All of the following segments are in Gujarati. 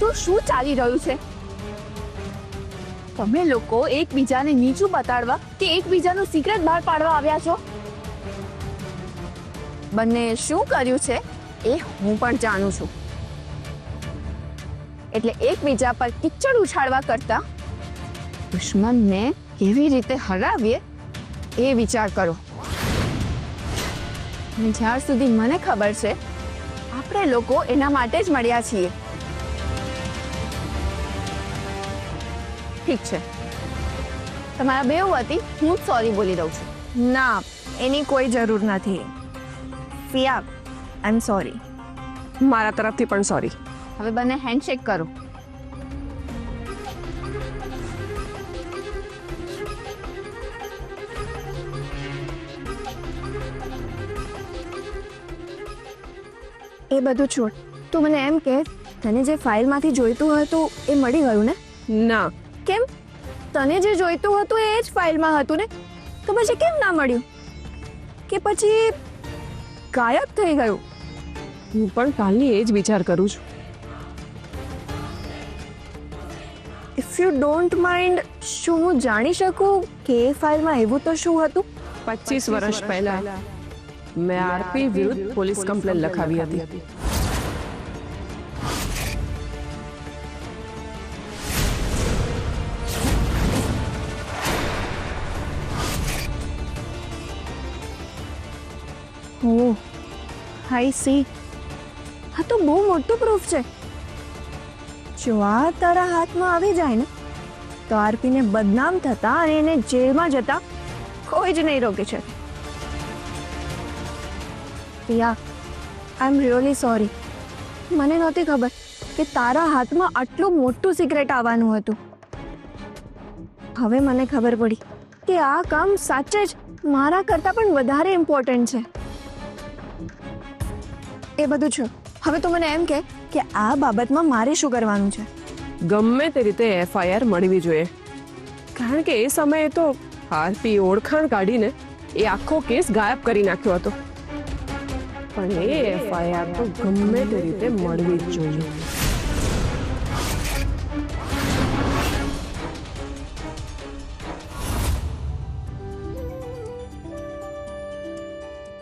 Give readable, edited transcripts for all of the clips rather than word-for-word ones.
બધું શું ચાલી રહ્યું છે? તમે લોકો એકબીજાને નીચું બતાડવા કે એકબીજાનું સિક્રેટ બહાર પાડવા આવ્યા છો? બંને શું કર્યું છે એ હું પણ જાણું છું. એટલે એકબીજા પર કિચડ ઉછાળવા કરતા દુશ્મનને કેવી રીતે હરાવીએ એ વિચાર કરો. અને જ્યાર સુધી મને ખબર છે, આપણે લોકો એના માટે જ મળ્યા છીએ. ઠીક છે, તમારા બેઉ વતી હું જ સોરી બોલી દઉં છું. ના, એની કોઈ જરૂર નથી. પિયા, આઈ એમ સોરી. મારા તરફથી પણ સોરી. હવે બંને હેન્ડશેક કરો. એ બધું છોડ. તું મને એમ કે તને જે ફાઇલમાંથી જોઈતું હતું એ મળી ગયું ને? ના, કેમ? તને જે જોઈતું હતું એ જ ફાઇલમાં હતું ને, તો પછી કેમ ના મળ્યું? કે પછી ગાયબ થઈ ગયું? હું પણ કાલની એ જ વિચાર કરું છું. ઇફ યુ ડોન્ટ માઇન્ડ, શું હું જાણી શકું કે એ ફાઇલમાં એવું તો શું હતું? 25 વર્ષ પહેલા મેં આરપી વિરુદ્ધ પોલીસ કમ્પ્લેન લખાવી હતી. ઓહ, આઈ સી. હા તો બહુ મોટું પ્રૂફ છે. જો આ તારા હાથમાં આવી જાય ને, તો આરપીને બદનામ થતા અને એને જેલમાં જતા કોઈ જ નહીં રોકે છે. પિયા, આઈ એમ રિયલી સોરી. મને નહોતી ખબર કે તારા હાથમાં આટલું મોટું સિક્રેટ આવવાનું હતું. હવે મને ખબર પડી કે આ કામ સાચે જ મારા કરતાં પણ વધારે ઇમ્પોર્ટન્ટ છે. એ બધું છો. હવે તું મને એમ કે આ બાબતમાં મારે શું કરવાનું છે? ગમે તે રીતે એફઆઈઆર મળવી જોઈએ, કારણ કે એ સમયે તો આરપી ઓળખાણ કાઢીને એ આખો કેસ ગાયબ કરી નાખ્યો હતો. પણ એ એફઆઈઆર તો ગમે તે રીતે મળવી જ જોઈએ.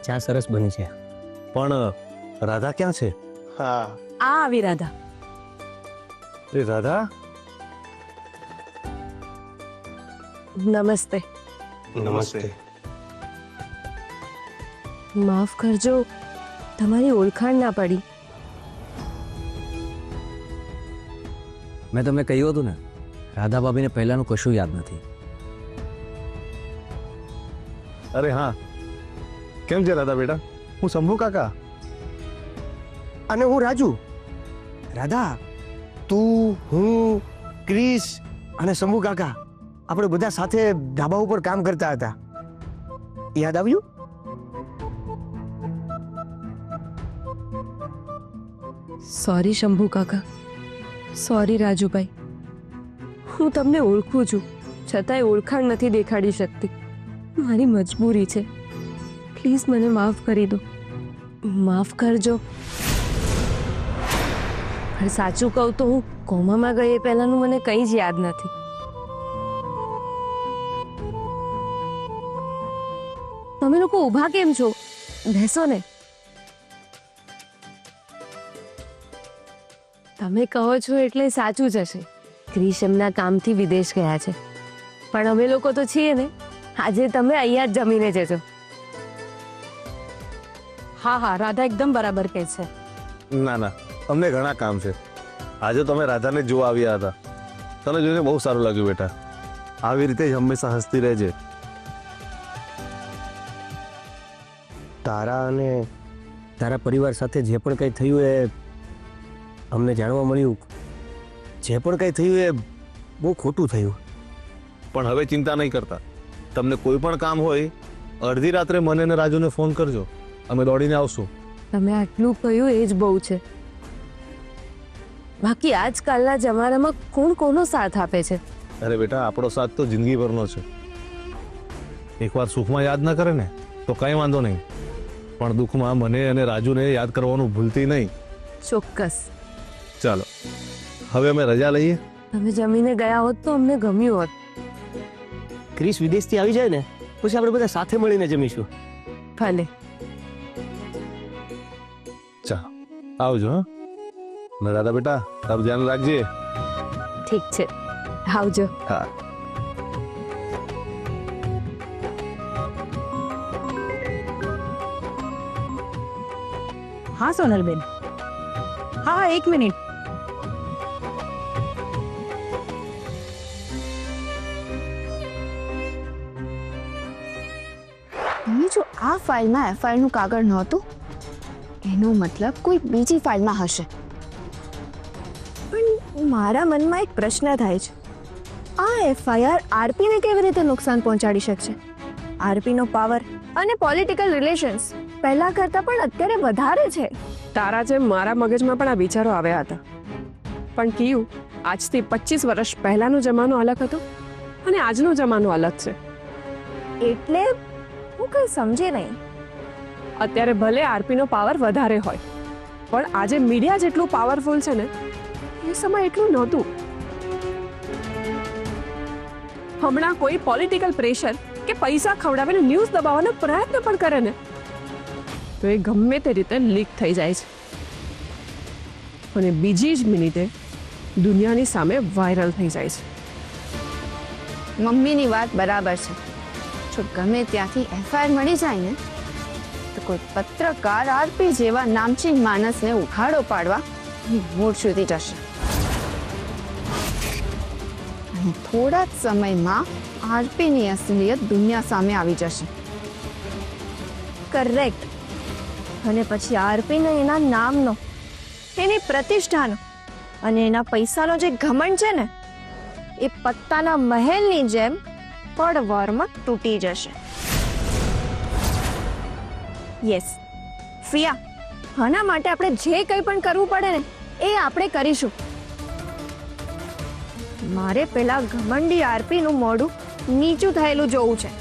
ચા સરસ બની છે, પણ રાધા ક્યાં છે? હા, આ આવી રાધા. એ રાધા, નમસ્તે. નમસ્તે. માફ કરજો, તમારી ઓળખાણ ના પડી. મેં તમને કહ્યું હતું ને, રાધા ભાભીને પહેલાનું કશું યાદ નથી. અરે હા, કેમ છે રાધા બેટા? હું શંભુ કાકા. અને હું રાજુ. રાધા, તું, હું, ક્રિશ અને શંભુ કાકા આપણે બધા સાથે ધાબા ઉપર કામ કરતા હતા. યાદ આવ્યું? સોરી શંભુ કાકા, સોરી રાજુભાઈ. હું તમને ઓળખું છું, છતાંય ઓળખાણ નથી દેખાડી શકતી. મારી મજબૂરી છે. પ્લીઝ મને માફ કરી દો. માફ કરજો. પણ સાચું કહું તો હું કોમામાં ગઈ એ પહેલાનું મને કંઈ જ યાદ નથી. તમે લોકો ઊભા કેમ છો? બેસો ને. તમે કહો છો એટલે સાચું જ હશે. ક્રિશ એમના કામથી વિદેશ ગયા છે, પણ અમે લોકો તો છીએ ને. આજે તમે અહીંયા જ જમીને જજો. હા હા, રાધા એકદમ બરાબર કહે છે. ના ના, અમને ઘણા કામ છે. આજે તમે રાધાને જોવા આવ્યા હતા. તને જોઈને બહુ સારું લાગ્યું બેટા. આવી રીતે જ હંમેશા હસતી રહેજે. તારા અને તારા પરિવાર સાથે જે પણ કંઈ થયું એ અમને જાણવા મળ્યું. જે પણ કંઈ થયું એ બહુ ખોટું થયું. પણ હવે ચિંતા નહીં કરતા. તમને કોઈ પણ કામ હોય, અડધી રાત્રે મને અને રાજુને ફોન કરજો, અમે દોડીને આવશું. તમે આટલું કહ્યું એ જ બહુ છે. બાકી આજકાલના જમાનામાં કોણ કોનો સાથ આપે છે? અરે બેટા, આપણો સાથ તો જિંદગીભરનો છે. એકવાર સુખમાં યાદ ન કરે ને તો કંઈ વાંધો નહીં, પણ દુઃખમાં મને અને રાજુને યાદ કરવાનું ભૂલતી નહીં. ચોક્કસ. ચાલો હવે અમે રજા લઈએ. તમે જમીને ગયા હોત તો અમને ગમ્યું હોત. ક્રિસ વિદેશથી આવી જાય ને પછી આપણે બધા સાથે મળીને જમીશું. ભલે. ચા આવજો. હા ને રાધા બેટા તારું ધ્યાન રાખજે. ઠીક છે, આવજો. હા. હા સોનલબેન, હા 1 મિનિટ. મમ્મી, જો આ ફાઇલમાં એફઆઈઆર નું કાગળ નહોતું, એનો મતલબ કોઈ બીજી ફાઇલમાં હશે. પણ મારા મનમાં એક પ્રશ્ન થાય છે, આ એફઆઈઆર આરપીને કેવી રીતે નુકસાન પહોંચાડી શકશે? આરપીનો પાવર અને પોલિટિકલ રિલેશન્સ પહેલા કરતાં પણ અત્યારે વધારે છે. તારા જેમ મારા મગજમાં પણ આ વિચારો આવ્યા હતા, પણ કયું આજથી 25 વર્ષ પહેલાનો જમાનો અલગ હતો અને આજનો જમાનો અલગ છે. એટલે હું કંઈ સમજી નહીં. અત્યારે ભલે આરપીનો પાવર વધારે હોય, પણ આજે મીડિયા જેટલું પાવરફુલ છે ને, એ સમય એટલું નહોતું. હમણાં કોઈ પોલિટિકલ પ્રેશર કે પૈસા ખવડાવીને ન્યૂઝ દબાવવાનો પ્રયત્ન પણ કરે ને, તો એ ગમે તે રીતે લીક થઈ જાય છે અને બીજી જ મિનિટે દુનિયાની સામે વાયરલ થઈ જાય છે. મમ્મીની વાત બરાબર છે. જો ગમે ત્યાંથી એફઆઈઆર મળી જાય ને, તો કોઈ પત્રકાર આરપી જેવા નામચીન માણસને ઉઘાડો પાડવા મૂળ સુધી જશે અને થોડા જ સમયમાં આરપીની અસલિયત દુનિયા સામે આવી જશે. કરેક્ટ. અને પછી આરપીને એના નામનો, એની પ્રતિષ્ઠાનો અને એના પૈસાનો જે ઘમંડ છે ને, એ પત્તાના મહેલની જેમ પડવારમાં તૂટી જશે. યસ ફિયા, આના માટે આપણે જે કંઈ પણ કરવું પડે ને, એ આપણે કરીશું. મારે પેલા ઘમંડી આરપીનું મોઢું નીચું થયેલું જોવું છે.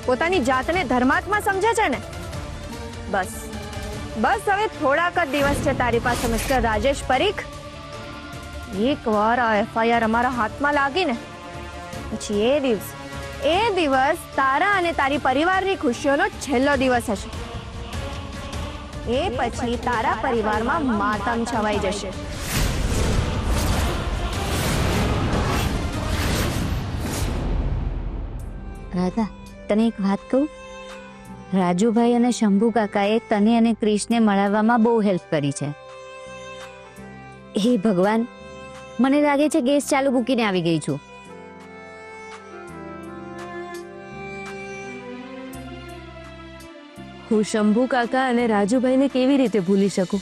પોતાની જાતને ધર્માત્મા સમજે છે ને, બસ બસ હવે થોડાક જ દિવસ છે તારી પાસે મિસ્ટર રાજેશ પરીખ. એકવાર આ એફઆઈઆર અમારા હાથમાં લાગીને પછી એ દિવસ તારા અને તારી પરિવારની ખુશીઓનો છેલ્લો દિવસ હશે. એ પછી તારા પરિવારમાં માતમ છવાઈ જશે. રાધા, તને એક વાત કહું? રાજુભાઈ અને શંભુ કાકાએ તને અને ક્રિશને મળવામાં બહુ હેલ્પ કરી છે. હે ભગવાન, મને લાગે છે ગેસ ચાલુ મૂકીને આવી ગઈ છું. હું શંભુ કાકા અને રાજુભાઈને કેવી રીતે ભૂલી શકું?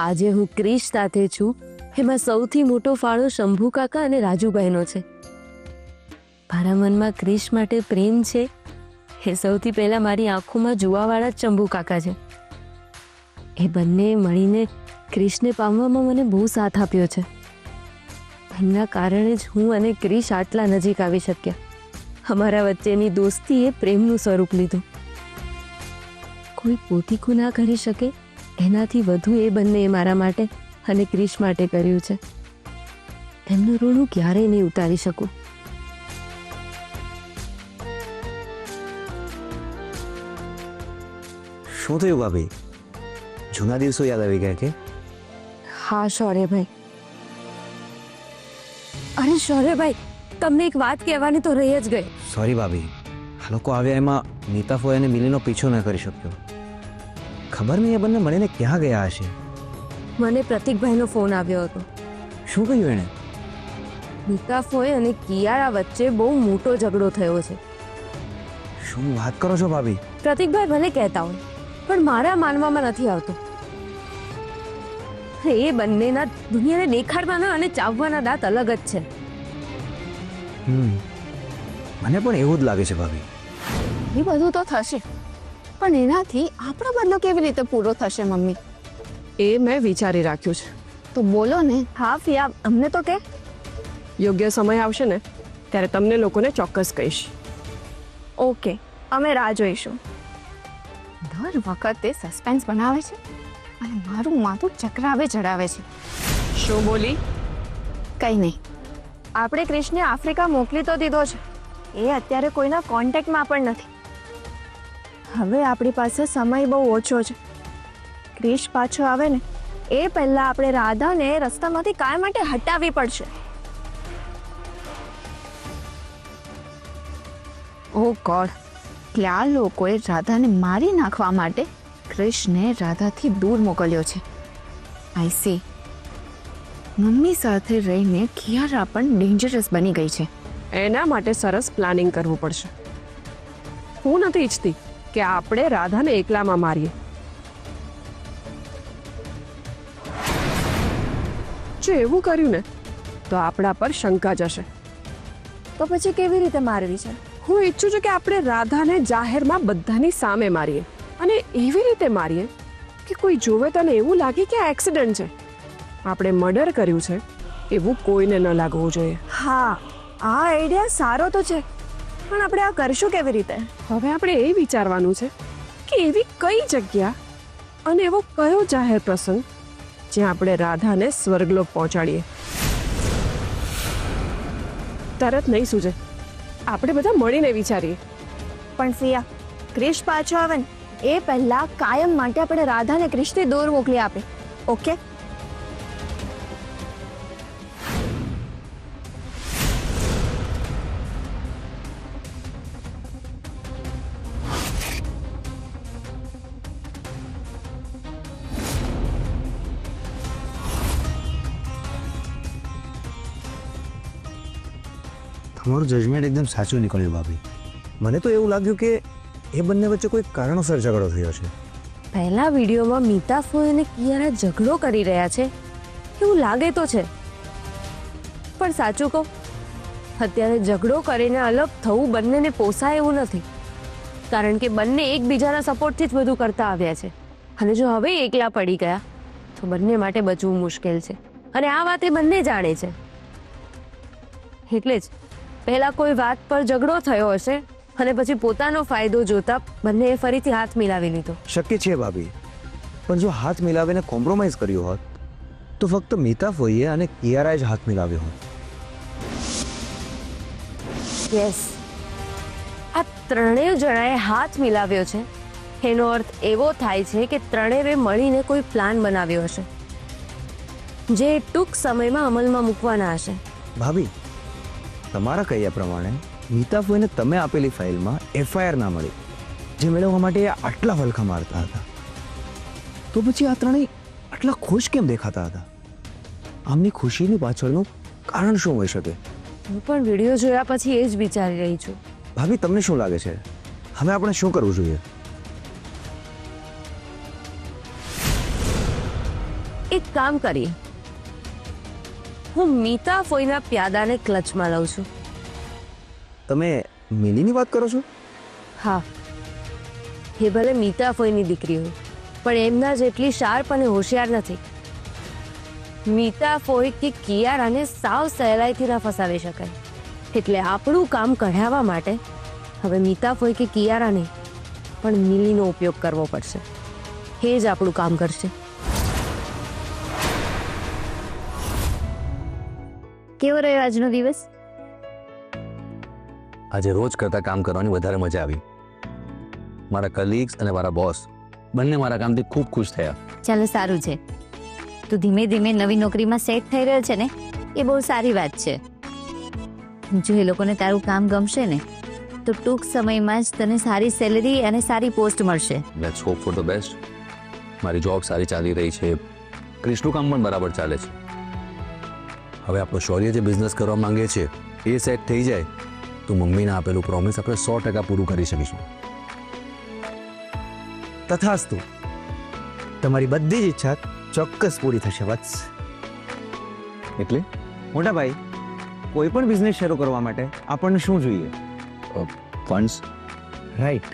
આજે હું ક્રિશ સાથે છું, એમાં સૌથી મોટો ફાળો શંભુ કાકા અને રાજુભાઈનો છે. મારા મનમાં ક્રિશ માટે પ્રેમ છે, એ સૌથી પહેલા મારી આંખોમાં જોવાવાળા જ શંભુ કાકા છે. એ બંને મળીને ક્રિશને પામવામાં મને બહુ સાથ આપ્યો છે. એમના કારણે જ હું અને ક્રિશ આટલા નજીક આવી શક્યા. અમારા વચ્ચેની દોસ્તીએ પ્રેમનું સ્વરૂપ લીધું. કોઈ પોતીકું ના કરી શકે એનાથી વધુ એ બંને મારા માટે અને ક્રિશ માટે કર્યું છે. એમનું ઋણ હું ક્યારેય નહીં ઉતારી શકું. શું થયું ભાભી? જૂના દિવસો યાદ આવી ગયા કે? હા શૌર્યભાઈ. અરે શૌર્યભાઈ, તમને એક વાત કહેવાની તો રહી જ ગઈ. સોરી ભાભી, આ લોકો આવ્યા એમાં નીતા ફોઈ અને મિલીનો પીછો ન કરી શક્યો. ખબર નહીં એ બંને મળીને ક્યાં ગયા હશે. મને પ્રતિકભાઈનો ફોન આવ્યો હતો. શું કહ્યું એણે? નીતા ફોઈ અને કિયારા વચ્ચે બહુ મોટો ઝઘડો થયો છે. શું વાત કરો છો ભાભી? પ્રતિકભાઈ ભલે કહેતા હોય, પણ મારા માનવામાં નથી આવતું. એ બંનેના દુનિયાને દેખાડવાના અને ચાવવાના દાંત અલગ જ છે. મને પણ એવું જ લાગે છે ભાભી. એ બધું તો થશે, પણ એનાથી આપણો બદલો કેવી રીતે પૂરો થશે મમ્મી? એ મેં વિચારી રાખ્યું છે. તો બોલો ને. હા ફિયા, અમને તો કે. યોગ્ય સમય આવશે ને ત્યારે તમને લોકોને ચોક્કસ કહીશ. ઓકે, અમે રાહ જોઈશું. દર વખતે સસ્પેન્સ બનાવે છે અને મારું માથું ચક્રાવે ચડાવે છે. શું બોલી? કંઈ નહીં. આપણે ક્રિશને આફ્રિકા મોકલી તો દીધો છે, એ અત્યારે કોઈના કોન્ટેક્ટમાં પણ નથી. હવે આપણી પાસે સમય બહુ ઓછો છે. ક્રિશ પાછો આવે ને એ પહેલા આપણે રાધાને રસ્તામાંથી કાયમ માટે હટાવવી પડશે. ઓ ગોડ, એટલે આ લોકોએ રાધાને મારી નાખવા માટે ક્રિશને રાધાથી દૂર મોકલ્યો છે. I C. મમ્મી સાથે રહીને કિયારા પણ ડેન્જરસ બની ગઈ છે. એના માટે સરસ પ્લાનિંગ કરવું પડશે. હું નથી ઈચ્છતી કે આપણે રાધાને એકલામાં મારીએ. જો એવું કર્યું ને તો આપણા પર શંકા જશે. તો પછી કેવી રીતે મારવી છે? હું ઈચ્છું છું કે આપણે રાધાને જાહેરમાં બધાની સામે મારીએ, અને એવી રીતે મારીએ કે કોઈ જોવે તો એને એવું લાગે કે આ એક્સિડન્ટ છે. આપણે મર્ડર કર્યું છે એવું કોઈને ન લાગવું જોઈએ. હા, આ આઈડિયા સારો તો છે, પણ આપણે આ કરશું કેવી રીતે? હવે આપણે એ વિચારવાનું છે કે એવી કઈ જગ્યા અને એવો કયો જાહેર પ્રસંગ જ્યાં આપણે રાધાને સ્વર્ગલોક પહોંચાડીએ. તરત નહીં સૂજે, આપણે બધા મળીને વિચારીએ. પણ સિયા, ક્રિશ પાછો આવે ને એ પહેલા કાયમ માટે આપણે રાધાને ક્રિશથી દૂર મોકલી આપે. ઓકે? તમારું જજમેન્ટ એકદમ સાચું નીકળ્યું ભાભી. મને તો એવું લાગ્યું કે એ બંને વચ્ચે કોઈ કારણોસર ઝઘડો થયો છે. પહેલા વિડીયોમાં મીતા ફોઈ અને કિયારા ઝઘડો કરી રહ્યા છે એવું લાગે તો છે, પણ સાચું કહું, અત્યારે ઝઘડો કરીને અલગ થવું બંનેને પોસાય એવું નથી, કારણ કે બંને એકબીજાના સપોર્ટથી જ બધું કરતા આવ્યા છે. અને જો હવે એકલા પડી ગયા તો બંને માટે બચવું મુશ્કેલ છે, અને આ વાત એ બંને જાણે છે. એટલે જ પહેલા કોઈ વાત પર ઝઘડો થયો હશે અને પછી પોતાનો ફાયદો જોતા બંનેએ ફરીથી હાથ મિલાવી લીધો. શક્ય છે ભાભી, પણ જો હાથ મિલાવીને કોમ્પ્રોમાઇઝ કર્યું હોત તો ફક્ત મીતા ફોઈએ અને કિયારાએ જ હાથ મિલાવ્યો હોત. યસ, આ ત્રણેય જણાએ હાથ મિલાવ્યો છે એનો અર્થ એવો થાય છે કે ત્રણેયે મળીને કોઈ પ્લાન બનાવ્યો હશે જે ટૂંક સમયમાં અમલમાં મૂકવાના હશે. ભાભી, તમારા કહ્યા પ્રમાણે મીતા ફોઈને તમે આપેલી ફાઇલમાં એફઆઈઆર ના મળી, જે મેળવવા માટે એ આટલા વલખા મારતા હતા, તો પછી આ ત્રણેય આટલા ખુશ કેમ દેખાતા હતા? આમની ખુશીની પાછળનું કારણ શું હોઈ શકે? હું પણ વિડીયો જોયા પછી એ જ વિચારી રહી છું. ભાભી, તમને શું લાગે છે હવે આપણે શું કરવું જોઈએ? એક કામ કરીએ, હું મીતા ફોઈના પ્યાદાને ક્લચમાં લઉં છું. તમે મિલીની વાત કરો છો? હા, એ ભલે મીતા ફોઈની દીકરી હોય, પણ એમના જેટલી શાર્પ અને હોશિયાર નથી. મીતા ફોઈ કે કિયારાને સાવ સહેલાઈથી ન ફસાવી શકાય. એટલે આપણું કામ કઢાવવા માટે હવે મીતા ફોઈ કે કિયારાને પણ મિલીનો ઉપયોગ કરવો પડશે. એ જ આપણું કામ કરશે. કેવો રહ્યો આજનો દિવસ? આજે રોજ કરતાં કામ કરવાની વધારે મજા આવી. મારા કલીગ્સ અને મારા બોસ બંને મારા કામથી ખૂબ ખુશ થયા. ચાલો, સારું છે. તું ધીમે ધીમે નવી નોકરીમાં સેટ થઈ રહ્યો છે ને, એ બહુ સારી વાત છે. જો એ લોકોને તારું કામ ગમશે ને તો ટૂંક સમયમાં જ તને સારી સેલેરી અને સારી પોસ્ટ મળશે. Let's hope for the best. મારી જોબ સારી ચાલી રહી છે, ક્રિશનું કામ પણ બરાબર ચાલે છે. હવે આપણો શૌર્ય જે બિઝનેસ કરવા માંગે છે એ સેટ થઈ જાય તો મમ્મીને આપેલું પ્રોમિસ આપણે 100% પૂરું કરી શકીશું. તથાસ્તુ. તમારી બધી જ ઈચ્છા ચોક્કસ પૂરી થશે વત્સ. એટલે મોટા ભાઈ, કોઈ પણ બિઝનેસ શરૂ કરવા માટે આપણને શું જોઈએ? ફંડ્સ. રાઈટ,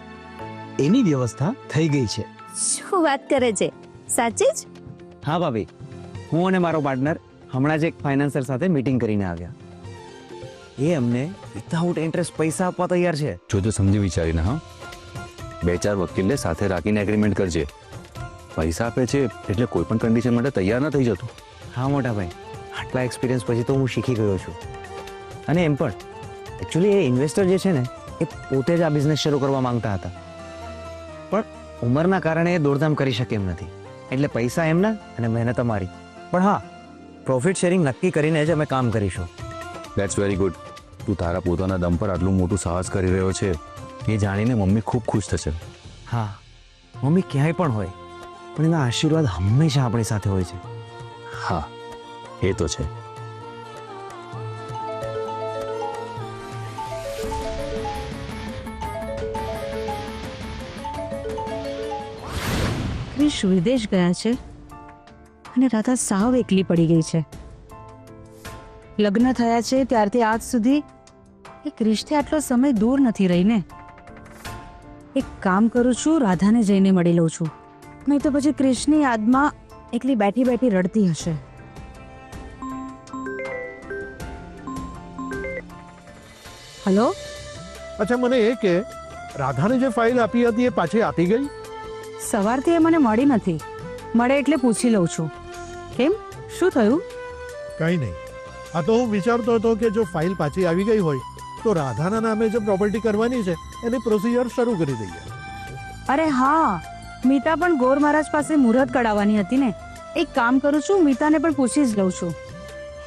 એની વ્યવસ્થા થઈ ગઈ છે. શું વાત કરે છે? સાચે જ? હા ભાભી, હું અને મારો પાર્ટનર હમણાં જ એક ફાઇનાન્સર સાથે મીટિંગ કરીને આવ્યા. એ અમને વિધાઉટ ઇન્ટરેસ્ટ પૈસા આપવા તૈયાર છે. જો તો સમજી વિચારીને, હા, 2-4 વકીલને સાથે રાખીને એગ્રીમેન્ટ કરજે. પૈસા આપે છે એટલે કોઈ પણ કન્ડિશન માટે તૈયાર ન થઈ જતો. હા મોટા ભાઈ, આટલા એક્સપિરિયન્સ પછી તો હું શીખી ગયો છું. અને એમ પણ એકચ્યુઅલી એ ઇન્વેસ્ટર જે છે ને એ પોતે જ આ બિઝનેસ શરૂ કરવા માંગતા હતા, પણ ઉંમરના કારણે એ દોડધામ કરી શકે એમ નથી. એટલે પૈસા એમના અને મહેનત અમારી. પણ હા, પ્રોફિટ શેરિંગ નક્કી કરીને જ અમે કામ કરીશું. That's very good. તું તારા પોતાના દમ પર આટલું મોટું સાહસ કરી રહ્યો છે એ જાણીને મમ્મી ખૂબ ખુશ થશે. હા, મમ્મી ક્યાંય પણ હોય પણ એના આશીર્વાદ હંમેશા આપણી સાથે હોય છે. હા, એ તો છે. ક્રિશ વિદેશ ગયા છે અને રાધા સાવ એકલી પડી ગઈ છે. લગ્ન થયા છે ત્યારથી આજ સુધી એ ક્રિશથી આટલો સમય દૂર નથી રહીને. એક કામ કરું છું, રાધાને જઈને મળી લઉં છું, નહીં તો પછી ક્રિશની યાદમાં એકલી બેઠી બેઠી રડતી હશે. હલો, અચ્છા, મને એ કે રાધાને જે ફાઇલ આપી હતી એ પાછી આપી ગઈ? સવારથી એ મને મળી નથી. મળે એટલે પૂછી લઉં છું. કેમ, શું થયું? કંઈ નહીં. આ તો હું વિચારતો હતો કે જો ફાઇલ પાછી આવી ગઈ હોય તો રાધાના નામે જે પ્રોપર્ટી કરવાની છે એની પ્રોસિજર શરૂ કરી દઈએ. અરે હા, મીતા પણ ગોર મહારાજ પાસે મુહૂર્ત કઢાવવાની હતી ને. એક કામ કરું છું, મીતાને પણ પૂછી જ લઉં છું.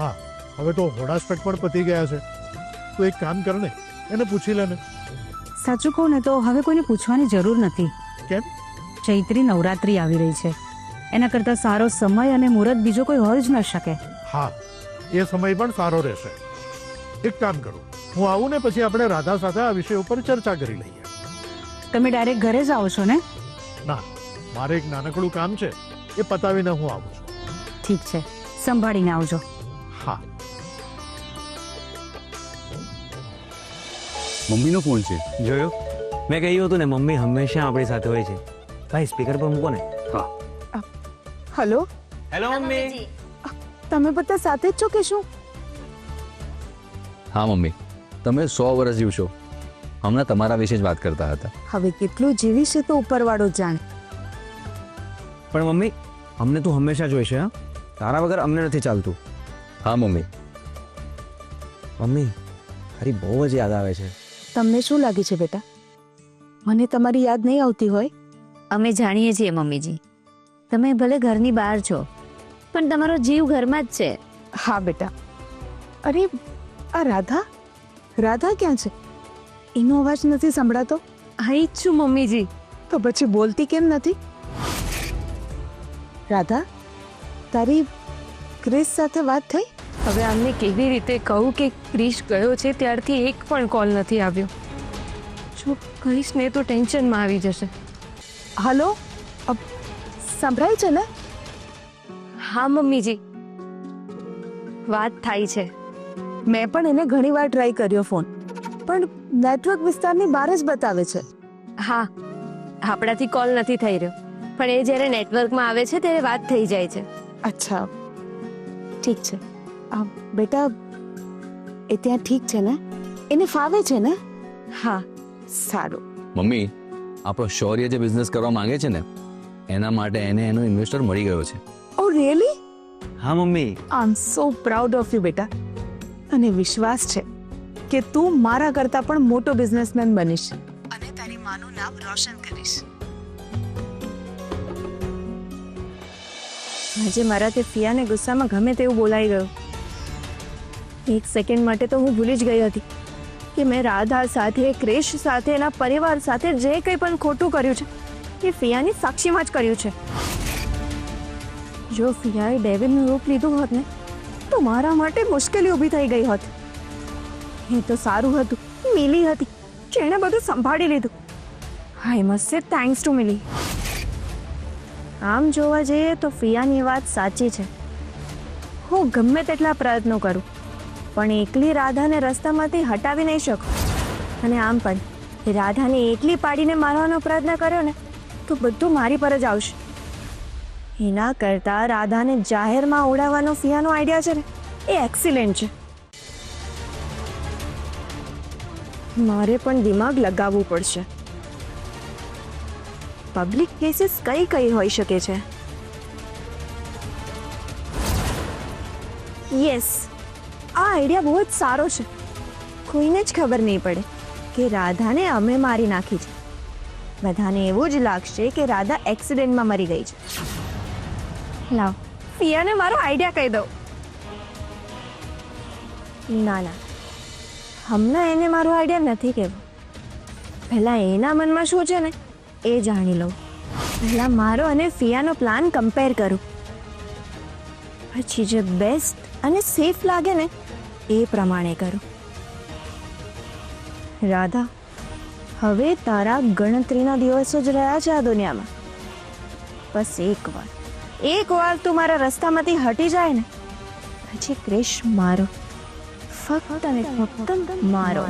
હા, હવે તો હોડાસ્પેટ પણ પતી ગયા છે, તો એક કામ કર ને, એને પૂછી લે ને. સાચું કહું ને તો હવે કોઈને પૂછવાની જરૂર નથી. કેમ? ચૈત્રી નવરાત્રી આવી રહી છે, એના કરતાં સારો સમય અને મુહૂર્ત બીજો કોઈ હોય જ ન શકે. હા, એ સમય પણ સારો રહેશે. એક કામ કરું, હું આવું ને પછી આપણે રાધા સાથે આ વિષય ઉપર ચર્ચા કરી લઈએ. તમે ડાયરેક્ટ ઘરે જ આવો છો ને? ના, મારે એક નાનકડું કામ છે, એ પતાવીને હું આવું છું. ઠીક છે, સંભાળીને આવજો. હા. મમ્મીનો ફોન છે. જોયું? મેં કહ્યું હતું ને, મમ્મી હંમેશા આપણી સાથે હોય છે. ભાઈ સ્પીકર પર મૂકો ને. હા. Hello, hello mummy. તમે બધા સાથે જ છો કે શું? હા મમ્મી, તમે 100 વર્ષ જીવશો. હમણાં તમારા વિશે જ વાત કરતા હતા. હવે કેટલું જીવીશ તો ઉપરવાળો જાણે. પણ મમ્મી, અમને તું હંમેશા જોઈશે. હા, તારા વગર અમને નથી ચાલતું. હા મમ્મી. મમ્મી, તારી બહુ જ યાદ આવે છે. તમને શું લાગે છે બેટા, મને તમારી યાદ નહીં આવતી હોય? અમે જાણીએ છીએ મમ્મીજી, તમે ભલે ઘરની બહાર છો પણ તમારો જીવ ઘરમાં જ છે. હા બેટા. અરે આ રાધા, રાધા ક્યાં છે? એનો અવાજ નથી સંભળાતો. અહીં જ છું મમ્મીજી. તો પછી બોલતી કેમ નથી? રાધા, તારી ક્રિસ સાથે વાત થઈ? હવે આમને કેવી રીતે કહું કે ક્રિશ ગયો છે ત્યારથી એક પણ કોલ નથી આવ્યો. જો કહીશ ને તો ટેન્શનમાં આવી જશે. હલો, સંભળાય છે ને? હા મમ્મીજી, વાત થાય છે. મેં પણ એને ઘણી વાર ટ્રાય કર્યો ફોન, પણ નેટવર્ક વિસ્તારની બહાર જ બતાવે છે. હા, આપણાથી કોલ નથી થઈ રહ્યો, પણ એ જ્યારે નેટવર્કમાં આવે છે ત્યારે વાત થઈ જાય છે. અચ્છા, ઠીક છે. બેટા, એ ત્યાં ઠીક છે ને? એને ફાવે છે ને? હા. સારું. મમ્મી, આપણો શૌર્ય જે બિઝનેસ કરવા માંગે છે ને એના માટે એને એનો ઇન્વેસ્ટર મળી ગયો છે. Oh really? હા મમ્મી. I am so proud of you બેટા. અને વિશ્વાસ છે કે તું મારા કરતાં પણ મોટો બિઝનેસમેન બનીશ અને તારી માનું નામ રોશન કરીશ. આજે મારાથી ફિયાને ગુસ્સામાં ગમે તેવું બોલાઈ ગયું. એક સેકન્ડ માટે તો હું ભૂલી જ ગઈ હતી કે મેં રાધા સાથે, ક્રિશ સાથે, એના પરિવાર સાથે જે કંઈ પણ ખોટું કર્યું છે એ ફિયાની સાક્ષીમાં જ કર્યું છે. જો ફિયાએ ડેવિડનું રૂપ લીધું હોત ને તો મારા માટે મુશ્કેલી ઊભી થઈ ગઈ હોત. એ તો સારું હતું મિલી હતી જેણે બધું સંભાળી લીધું. I must say thanks to Mili. આમ જોવા જઈએ તો ફિયાની વાત સાચી છે. હું ગમે તેટલા પ્રયત્નો કરું પણ એકલી રાધાને રસ્તામાંથી હટાવી નહીં શકું. અને આમ પણ રાધાને એકલી પાડીને મારવાનો પ્રયત્ન કર્યો ને તો બધું મારી પર જ આવશે. એના કરતાં રાધાને જાહેરમાં ઉડાવવાનો ફિયાનો આઈડિયા છે ને એ એક્સિલન્ટ છે. મારે પણ દિમાગ લગાવવું પડશે. પબ્લિક કેસીસ કઈ કઈ હોઈ શકે છે? યસ, આ આઈડિયા બહુ જ સારો છે. કોઈને જ ખબર નહીં પડે કે રાધાને અમે મારી નાખી છે. બધાને એવું જ લાગશે કે રાધા એક્સિડન્ટમાં મરી ગઈ છે. લાવ, પિયાને મારો આઈડિયા કહી દઉં. ના, હમણાં એને મારો આઈડિયા નથી કહેવો. પહેલાં એના મનમાં શું છે ને એ જાણી લઉં. પહેલાં મારો અને ફિયાનો પ્લાન કમ્પેર કરું, પછી જે બેસ્ટ અને સેફ લાગે ને એ પ્રમાણે કરું. રાધા, હવે તારા ગણતરીના દિવસો જ રહ્યા છે આ દુનિયામાં. બસ એકવાર તું મારા રસ્તામાંથી હટી જાય ને પછી ક્રિશ મારો, ફક્ત અને ફક્ત મારો.